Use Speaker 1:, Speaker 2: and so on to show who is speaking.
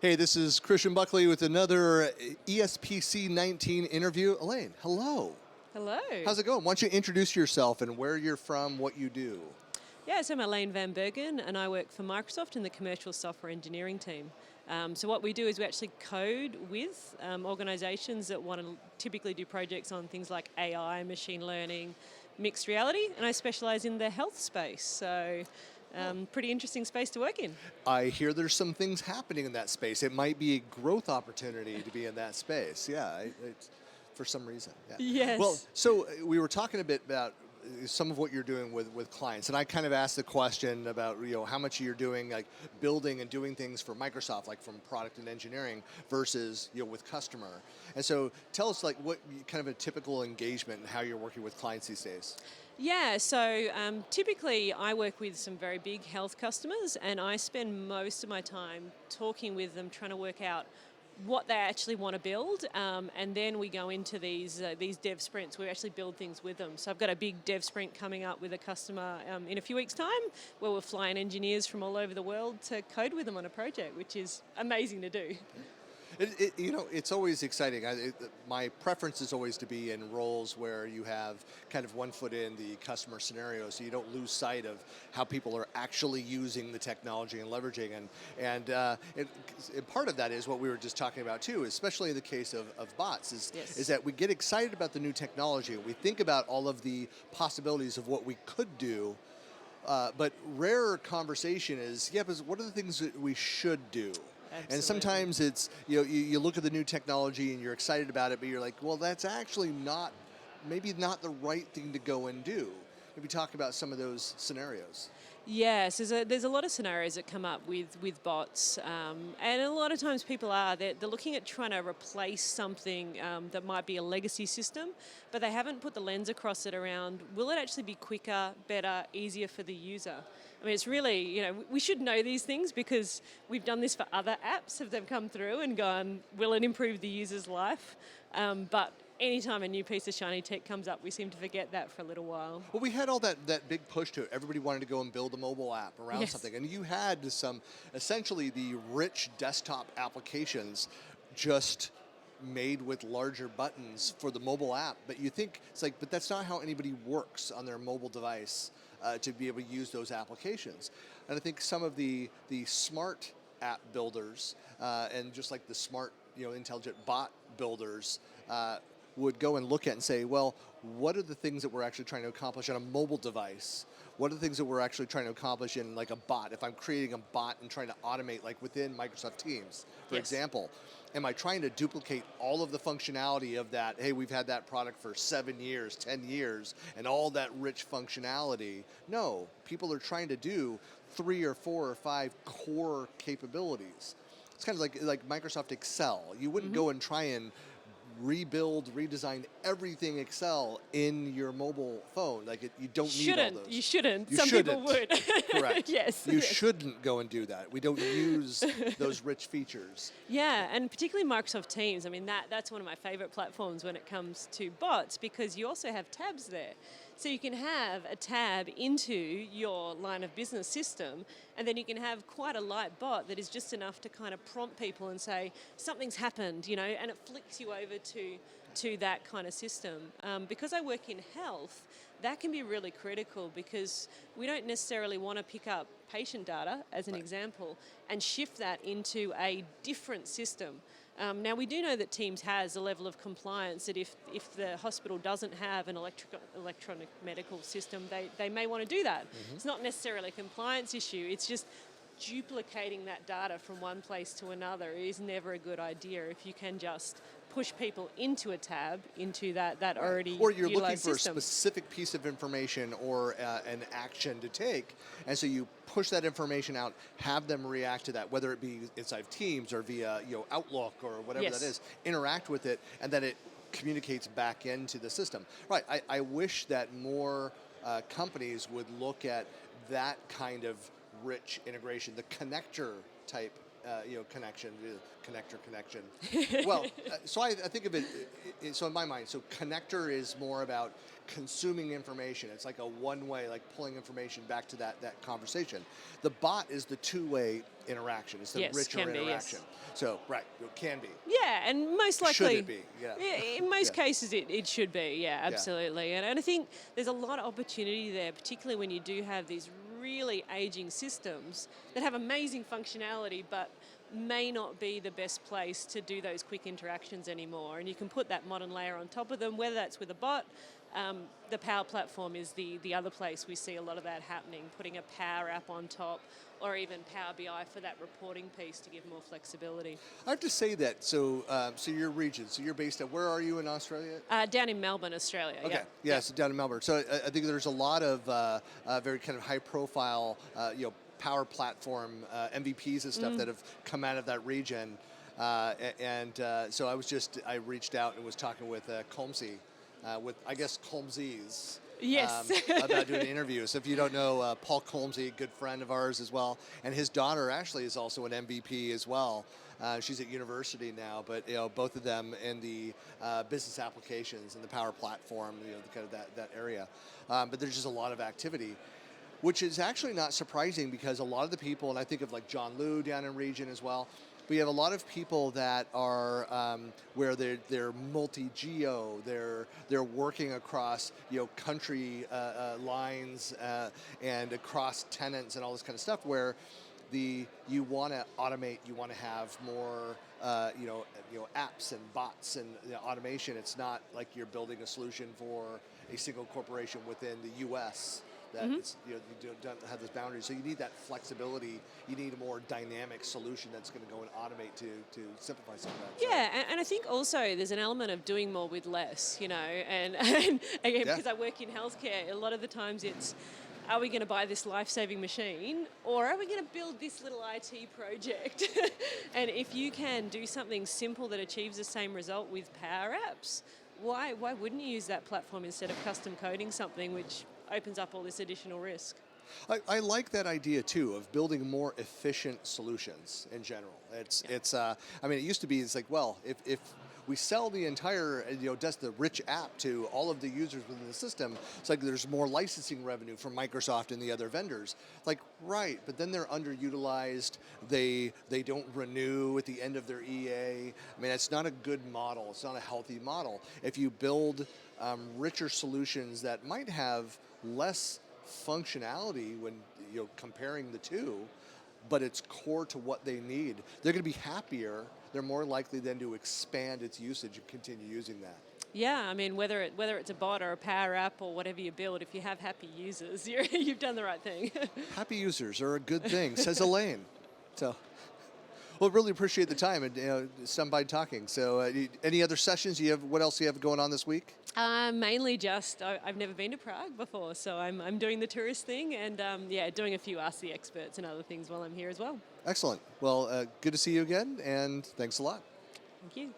Speaker 1: Hey, this is Christian Buckley with another ESPC 19 interview. Elaine, hello.
Speaker 2: Hello.
Speaker 1: How's it going? Why don't you introduce yourself and where you're from, what you do?
Speaker 2: Yeah, so I'm Elaine van Bergen and I work for Microsoft in the commercial software engineering team. So what we do is we actually code with organizations that want to typically do projects on things like AI, machine learning, mixed reality, and I specialize in the health space. So pretty interesting space to work in.
Speaker 1: I hear there's some things happening in that space. It might be a growth opportunity to be in that space. Yeah, it's for some reason. Yeah.
Speaker 2: Yes.
Speaker 1: Well, so we were talking a bit about some of what you're doing with clients, and I kind of asked the question about how much you're doing like building and doing things for Microsoft, like from product and engineering, versus with customer. And so tell us like what kind of a typical engagement and how you're working with clients these days.
Speaker 2: Yeah, so typically I work with some very big health customers and I spend most of my time talking with them, trying to work out what they actually want to build, and then we go into these dev sprints where we actually build things with them. So I've got a big dev sprint coming up with a customer in a few weeks' time where we're flying engineers from all over the world to code with them on a project, which is amazing to do.
Speaker 1: It's always exciting. My preference is always to be in roles where you have kind of one foot in the customer scenario, so you don't lose sight of how people are actually using the technology and leveraging. And part of that is what we were just talking about too, especially in the case of bots, is that we get excited about the new technology. We think about all of the possibilities of what we could do. But rare conversation is, but what are the things that we should do?
Speaker 2: Absolutely.
Speaker 1: And sometimes it's, you look at the new technology and you're excited about it, but you're like, well, that's actually maybe not the right thing to go and do. Maybe talk about some of those scenarios.
Speaker 2: Yes, there's a lot of scenarios that come up with bots, and a lot of times people they're looking at trying to replace something that might be a legacy system, but they haven't put the lens across it around, will it actually be quicker, better, easier for the user? I mean, it's really, we should know these things because we've done this for other apps. Have them come through and gone, will it improve the user's life? But anytime a new piece of shiny tech comes up, we seem to forget that for a little while.
Speaker 1: Well, we had all that big push to it. Everybody wanted to go and build a mobile app around something. And you had essentially the rich desktop applications just made with larger buttons for the mobile app. But you think, it's like, but that's not how anybody works on their mobile device to be able to use those applications. And I think some of the smart app builders and just like the smart, intelligent bot builders would go and look at and say, well, what are the things that we're actually trying to accomplish on a mobile device? What are the things that we're actually trying to accomplish in like a bot? If I'm creating a bot and trying to automate like within Microsoft Teams, for example, am I trying to duplicate all of the functionality of that? Hey, we've had that product for 7 years, 10 years, and all that rich functionality. No, people are trying to do 3 or 4 or 5 core capabilities. It's kind of like Microsoft Excel. You wouldn't go and try and redesign everything Excel in your mobile phone. Like you don't need all those.
Speaker 2: You shouldn't.
Speaker 1: You
Speaker 2: Some
Speaker 1: shouldn't.
Speaker 2: people would.
Speaker 1: Correct.
Speaker 2: Yes.
Speaker 1: You shouldn't go and do that. We don't use those rich features.
Speaker 2: Yeah, and particularly Microsoft Teams. I mean, that's one of my favorite platforms when it comes to bots because you also have tabs there. So you can have a tab into your line of business system, and then you can have quite a light bot that is just enough to kind of prompt people and say, something's happened, and it flicks you over to that kind of system. Because I work in health, that can be really critical because we don't necessarily want to pick up patient data, as an example, and shift that into a different system. Now, we do know that Teams has a level of compliance that if the hospital doesn't have an electronic medical system, they may want to do that. Mm-hmm. It's not necessarily a compliance issue. It's just duplicating that data from one place to another is never a good idea if you can just push people into a tab, into that already
Speaker 1: or you're looking
Speaker 2: utilized
Speaker 1: for
Speaker 2: system.
Speaker 1: a specific piece of information or an action to take, and so you push that information out, have them react to that, whether it be inside Teams or via Outlook or whatever that is, interact with it, and then it communicates back into the system. Right, I wish that more companies would look at that kind of rich integration, the connector type connection, connector connection. Well, so I think of it, so in my mind, so connector is more about consuming information. It's like a one-way, like pulling information back to that conversation. The bot is the two-way interaction. It's the
Speaker 2: Yes,
Speaker 1: richer
Speaker 2: can be,
Speaker 1: interaction.
Speaker 2: yes.
Speaker 1: So, right, it can be.
Speaker 2: Yeah, and most likely...
Speaker 1: Should it be? Yeah.
Speaker 2: In most
Speaker 1: Yeah.
Speaker 2: cases, it should be, yeah, absolutely. And I think there's a lot of opportunity there, particularly when you do have these really aging systems that have amazing functionality, but may not be the best place to do those quick interactions anymore. And you can put that modern layer on top of them, whether that's with a bot. The Power Platform is the other place we see a lot of that happening, putting a Power App on top, or even Power BI for that reporting piece to give more flexibility.
Speaker 1: I have to say that, so your region, so you're based at, where are you in Australia?
Speaker 2: Down in Melbourne, Australia.
Speaker 1: Okay,
Speaker 2: yeah.
Speaker 1: So down in Melbourne. So I think there's a lot of very kind of high profile, Power Platform MVPs and stuff that have come out of that region. So I reached out and was talking with Colmsey, with, I guess, Colmsies.
Speaker 2: Yes.
Speaker 1: About doing an interview. So if you don't know, Paul Colmsey, a good friend of ours as well, and his daughter actually is also an MVP as well. She's at university now, but both of them in the business applications and the Power Platform, kind of that area. But there's just a lot of activity, which is actually not surprising because a lot of the people, and I think of like John Liu down in region as well. We have a lot of people that are where they're multi-geo. They're working across country lines and across tenants and all this kind of stuff. Where you want to automate, you want to have more apps and bots and automation. It's not like you're building a solution for a single corporation within the U.S. that it's, you don't have those boundaries. So you need that flexibility. You need a more dynamic solution that's going to go and automate to simplify some of that.
Speaker 2: Yeah, and I think also there's an element of doing more with less, and again, because I work in healthcare, a lot of the times it's, are we going to buy this life-saving machine or are we going to build this little IT project? And if you can do something simple that achieves the same result with Power Apps, why wouldn't you use that platform instead of custom coding something which opens up all this additional risk?
Speaker 1: I like that idea too of building more efficient solutions in general. I mean, it used to be, it's like, well, if we sell the entire, just the rich app to all of the users within the system, it's like there's more licensing revenue from Microsoft and the other vendors. Like, right, but then they're underutilized. They don't renew at the end of their EA. I mean, it's not a good model. It's not a healthy model. If you build richer solutions that might have less functionality when comparing the two, but it's core to what they need, they're going to be happier. They're more likely then to expand its usage and continue using that. Yeah,
Speaker 2: I mean, whether it's a bot or a Power App or whatever you build, if you have happy users, you've done the right thing.
Speaker 1: Happy users are a good thing, says Elaine. So, well, really appreciate the time and some by talking. So, any other sessions you have? What else do you have going on this week?
Speaker 2: Mainly just I've never been to Prague before, so I'm doing the tourist thing and doing a few Ask the Experts and other things while I'm here as well.
Speaker 1: Excellent. Well, good to see you again, and thanks a lot.
Speaker 2: Thank you.